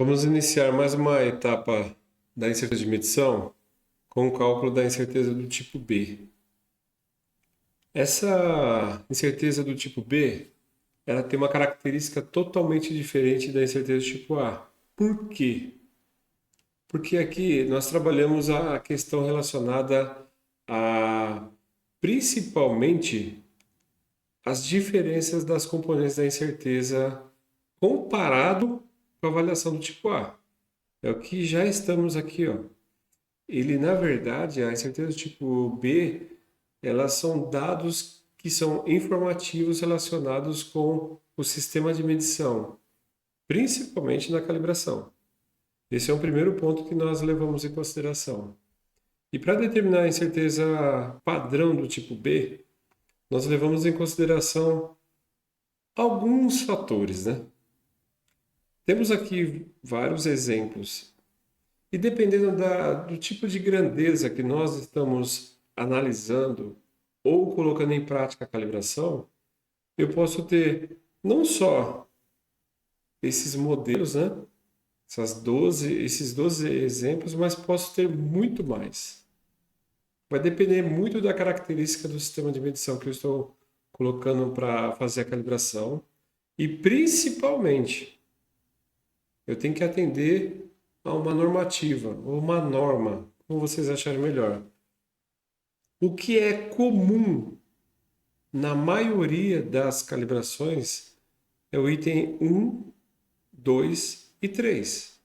Vamos iniciar mais uma etapa da incerteza de medição com o cálculo da incerteza do tipo B. Essa incerteza do tipo B, ela tem uma característica totalmente diferente da incerteza do tipo A. Por quê? Porque aqui nós trabalhamos a questão relacionada a principalmente as diferenças das componentes da incerteza comparado com a avaliação do tipo A. É o que já estamos aqui, ó. Ele, na verdade, a incerteza do tipo B, elas são dados que são informativos relacionados com o sistema de medição, principalmente na calibração. Esse é o primeiro ponto que nós levamos em consideração. E para determinar a incerteza padrão do tipo B, nós levamos em consideração alguns fatores, né? Temos aqui vários exemplos. E dependendo do tipo de grandeza que nós estamos analisando ou colocando em prática a calibração, eu posso ter não só esses modelos, né? Esses 12 exemplos, mas posso ter muito mais. Vai depender muito da característica do sistema de medição que eu estou colocando para fazer a calibração. E principalmente, eu tenho que atender a uma normativa, ou uma norma, como vocês acharem melhor. O que é comum na maioria das calibrações é o item 1, 2 e 3,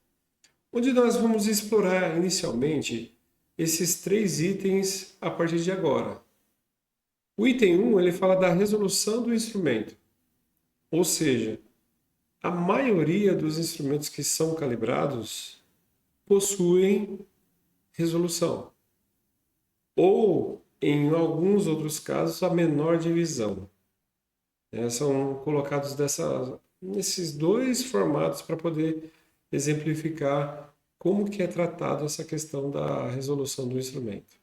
onde nós vamos explorar inicialmente esses três itens a partir de agora. O item 1 ele fala da resolução do instrumento, ou seja, a maioria dos instrumentos que são calibrados possuem resolução, ou em alguns outros casos a menor divisão. São colocados nesses dois formatos para poder exemplificar como que é tratado essa questão da resolução do instrumento.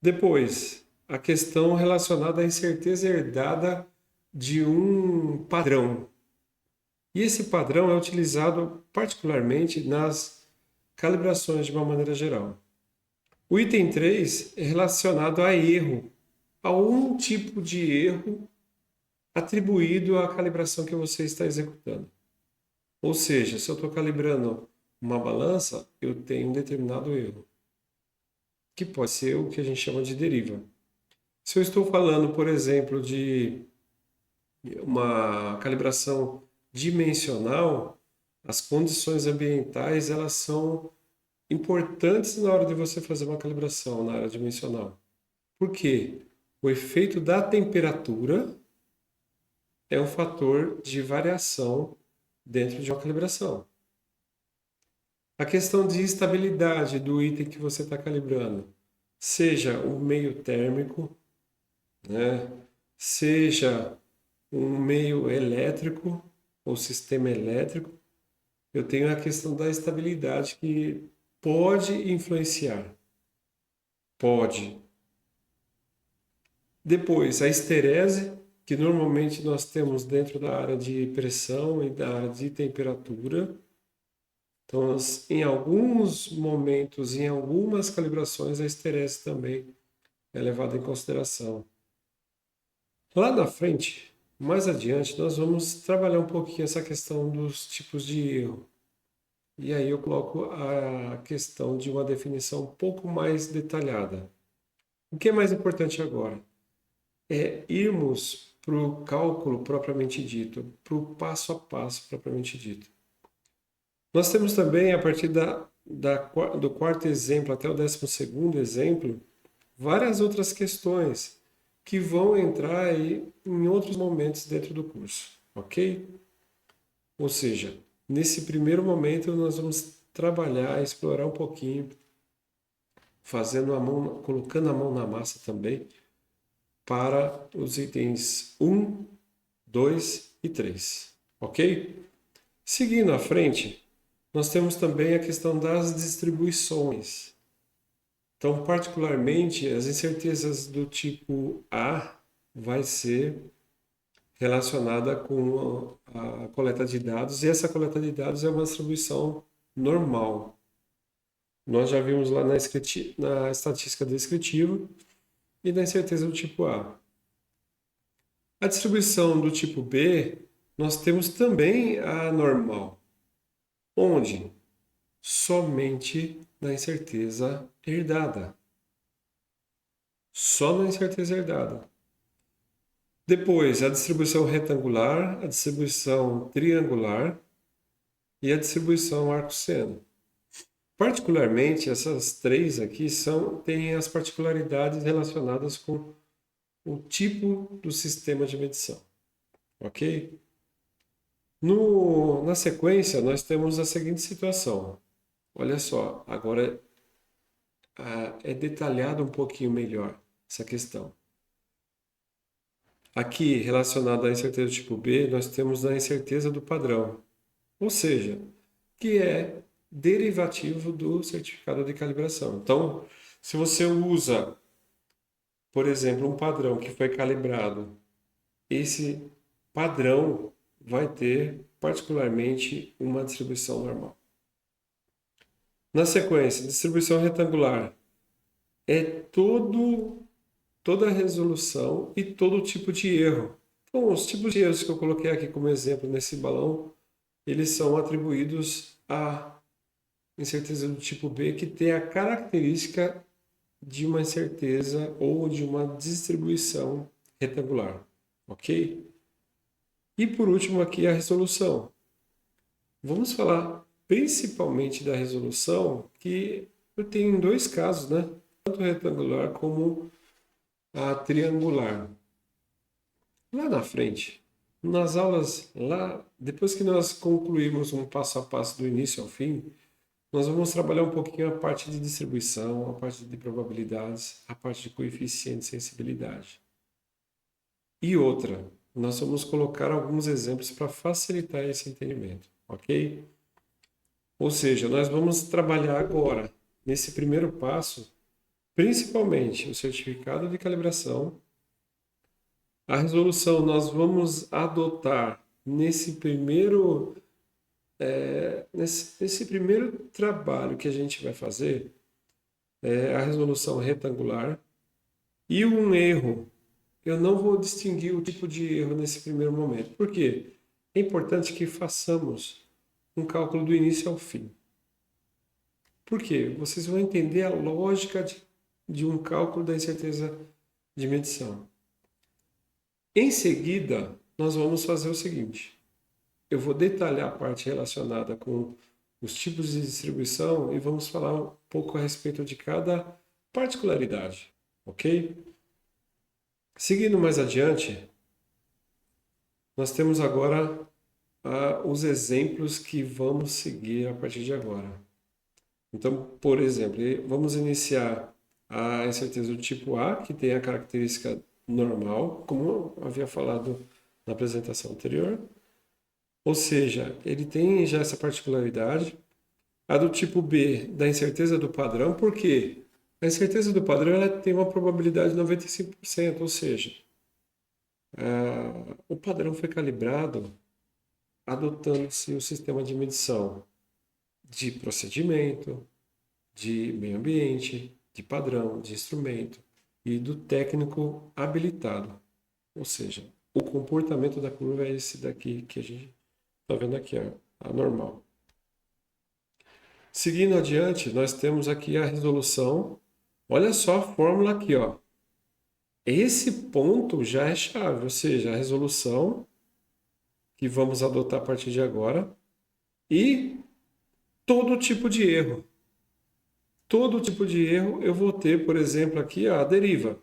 Depois, a questão relacionada à incerteza herdada de um padrão. E esse padrão é utilizado particularmente nas calibrações de uma maneira geral. O item 3 é relacionado a erro, a um tipo de erro atribuído à calibração que você está executando. Ou seja, se eu estou calibrando uma balança, eu tenho um determinado erro, que pode ser o que a gente chama de deriva. Se eu estou falando, por exemplo, de uma calibração dimensional, as condições ambientais elas são importantes na hora de você fazer uma calibração na área dimensional. Por quê? O efeito da temperatura é um fator de variação dentro de uma calibração. A questão de estabilidade do item que você está calibrando, seja o meio térmico, né? Seja um meio elétrico ou sistema elétrico, eu tenho a questão da estabilidade que pode influenciar. Pode. Depois, a esterese, que normalmente nós temos dentro da área de pressão e da área de temperatura. Então, em alguns momentos, em algumas calibrações, a esterese também é levada em consideração. Lá na frente, mais adiante, nós vamos trabalhar um pouquinho essa questão dos tipos de erro. E aí eu coloco a questão de uma definição um pouco mais detalhada. O que é mais importante agora? É irmos para o cálculo propriamente dito, para o passo a passo propriamente dito. Nós temos também, a partir do quarto exemplo até o 12º exemplo, várias outras questões que vão entrar aí em outros momentos dentro do curso, ok? Ou seja, nesse primeiro momento nós vamos trabalhar, explorar um pouquinho, colocando a mão na massa também, para os itens 1, 2 e 3, ok? Seguindo à frente, nós temos também a questão das distribuições. Então, particularmente, as incertezas do tipo A vai ser relacionada com a coleta de dados, e essa coleta de dados é uma distribuição normal. Nós já vimos lá na estatística descritiva e na incerteza do tipo A. A distribuição do tipo B, nós temos também a normal. Onde? Somente na incerteza herdada. Só na incerteza herdada. Depois, a distribuição retangular, a distribuição triangular e a distribuição arco-seno. Particularmente, essas três aqui têm as particularidades relacionadas com o tipo do sistema de medição, ok? Na sequência, nós temos a seguinte situação. Olha só, agora é detalhado um pouquinho melhor essa questão. Aqui, relacionado à incerteza do tipo B, nós temos a incerteza do padrão, ou seja, que é derivativo do certificado de calibração. Então, se você usa, por exemplo, um padrão que foi calibrado, esse padrão vai ter particularmente uma distribuição normal. Na sequência, distribuição retangular é toda a resolução e todo tipo de erro. Então, os tipos de erros que eu coloquei aqui como exemplo nesse balão, eles são atribuídos à incerteza do tipo B, que tem a característica de uma incerteza ou de uma distribuição retangular, ok? E por último aqui a resolução. Vamos falar principalmente da resolução, que eu tenho em dois casos, né? Tanto retangular como a triangular. Lá na frente, nas aulas, lá, depois que nós concluímos um passo a passo do início ao fim, nós vamos trabalhar um pouquinho a parte de distribuição, a parte de probabilidades, a parte de coeficiente de sensibilidade. E outra, nós vamos colocar alguns exemplos para facilitar esse entendimento, ok? Ou seja, nós vamos trabalhar agora, nesse primeiro passo, principalmente o certificado de calibração. A resolução nós vamos adotar nesse primeiro trabalho que a gente vai fazer, a resolução retangular. E um erro, eu não vou distinguir o tipo de erro nesse primeiro momento. Por quê? É importante que façamos um cálculo do início ao fim. Por quê? Vocês vão entender a lógica de um cálculo da incerteza de medição. Em seguida, nós vamos fazer o seguinte. Eu vou detalhar a parte relacionada com os tipos de distribuição e vamos falar um pouco a respeito de cada particularidade, ok? Seguindo mais adiante, nós temos agora os exemplos que vamos seguir a partir de agora. Então, por exemplo, vamos iniciar a incerteza do tipo A, que tem a característica normal, como eu havia falado na apresentação anterior. Ou seja, ele tem já essa particularidade. A do tipo B, da incerteza do padrão, por quê? A incerteza do padrão ela tem uma probabilidade de 95%, ou seja, o padrão foi calibrado adotando-se o sistema de medição de procedimento, de meio ambiente, de padrão, de instrumento e do técnico habilitado. Ou seja, o comportamento da curva é esse daqui que a gente está vendo aqui, a normal. Seguindo adiante, nós temos aqui a resolução. Olha só a fórmula aqui, ó. Esse ponto já é chave, ou seja, a resolução que vamos adotar a partir de agora e todo tipo de erro. Todo tipo de erro eu vou ter, por exemplo, aqui a deriva.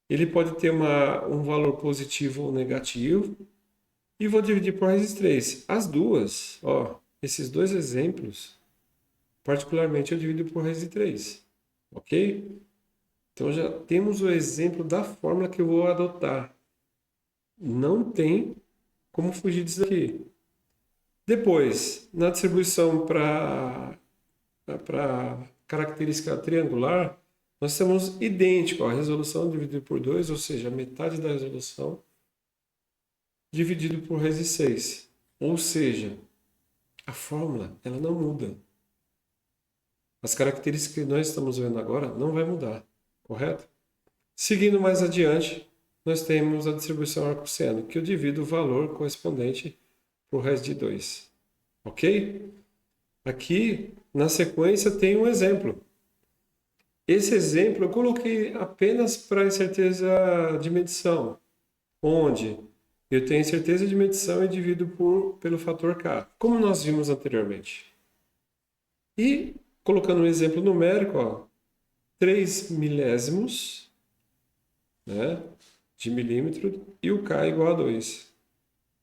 Ele pode ter um valor positivo ou negativo e vou dividir por raiz de 3. As duas, ó, esses dois exemplos, particularmente eu divido por raiz de 3, ok? Então já temos o exemplo da fórmula que eu vou adotar. Não tem como fugir disso aqui. Depois, na distribuição para característica triangular, nós temos idêntico, a resolução dividida por 2, ou seja, metade da resolução dividido por raiz de 6. Ou seja, a fórmula ela não muda. As características que nós estamos vendo agora não vai mudar, correto? Seguindo mais adiante, nós temos a distribuição arco-seno, que eu divido o valor correspondente por raiz de 2. Ok? Aqui, na sequência, tem um exemplo. Esse exemplo eu coloquei apenas para incerteza de medição, onde eu tenho incerteza de medição e divido pelo fator K, como nós vimos anteriormente. E, colocando um exemplo numérico, ó, 3 milésimos, né, de milímetro e o K igual a 2.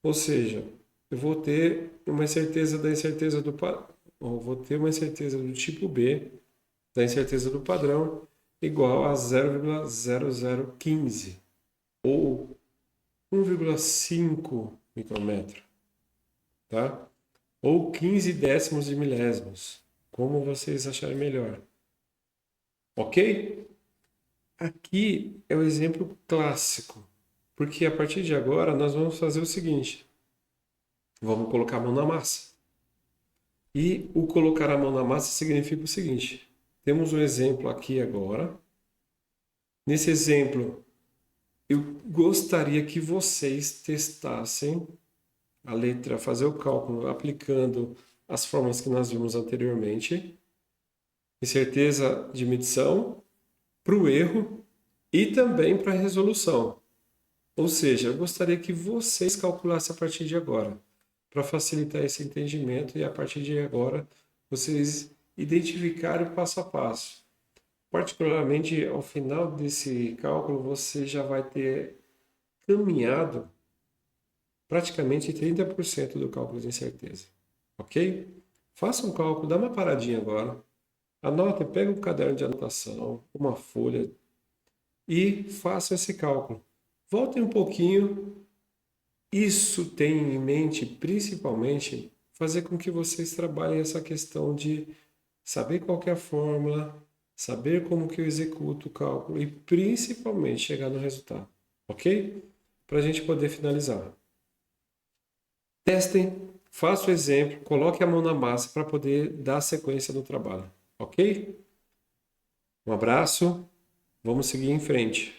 Ou seja, eu vou ter uma incerteza da incerteza do vou ter uma incerteza do tipo B da incerteza do padrão igual a 0,0015 ou 1,5 micrômetro, tá? Ou 15 décimos de milésimos, como vocês acharem melhor. Ok? Aqui é o exemplo clássico, porque a partir de agora nós vamos fazer o seguinte: vamos colocar a mão na massa. E o colocar a mão na massa significa o seguinte: temos um exemplo aqui agora. Nesse exemplo, eu gostaria que vocês testassem a letra, fazer o cálculo aplicando as fórmulas que nós vimos anteriormente, incerteza de medição, para o erro e também para a resolução. Ou seja, eu gostaria que vocês calculassem a partir de agora, para facilitar esse entendimento e a partir de agora vocês identificarem passo a passo. Particularmente ao final desse cálculo, você já vai ter caminhado praticamente 30% do cálculo de incerteza. Ok? Faça um cálculo, dá uma paradinha agora. Anote, pega um caderno de anotação, uma folha e faça esse cálculo. Voltem um pouquinho. Isso tem em mente, principalmente, fazer com que vocês trabalhem essa questão de saber qual que é a fórmula, saber como que eu executo o cálculo e, principalmente, chegar no resultado. Ok? Para a gente poder finalizar. Testem, faça o exemplo, coloque a mão na massa para poder dar sequência no trabalho. Ok? Um abraço, vamos seguir em frente.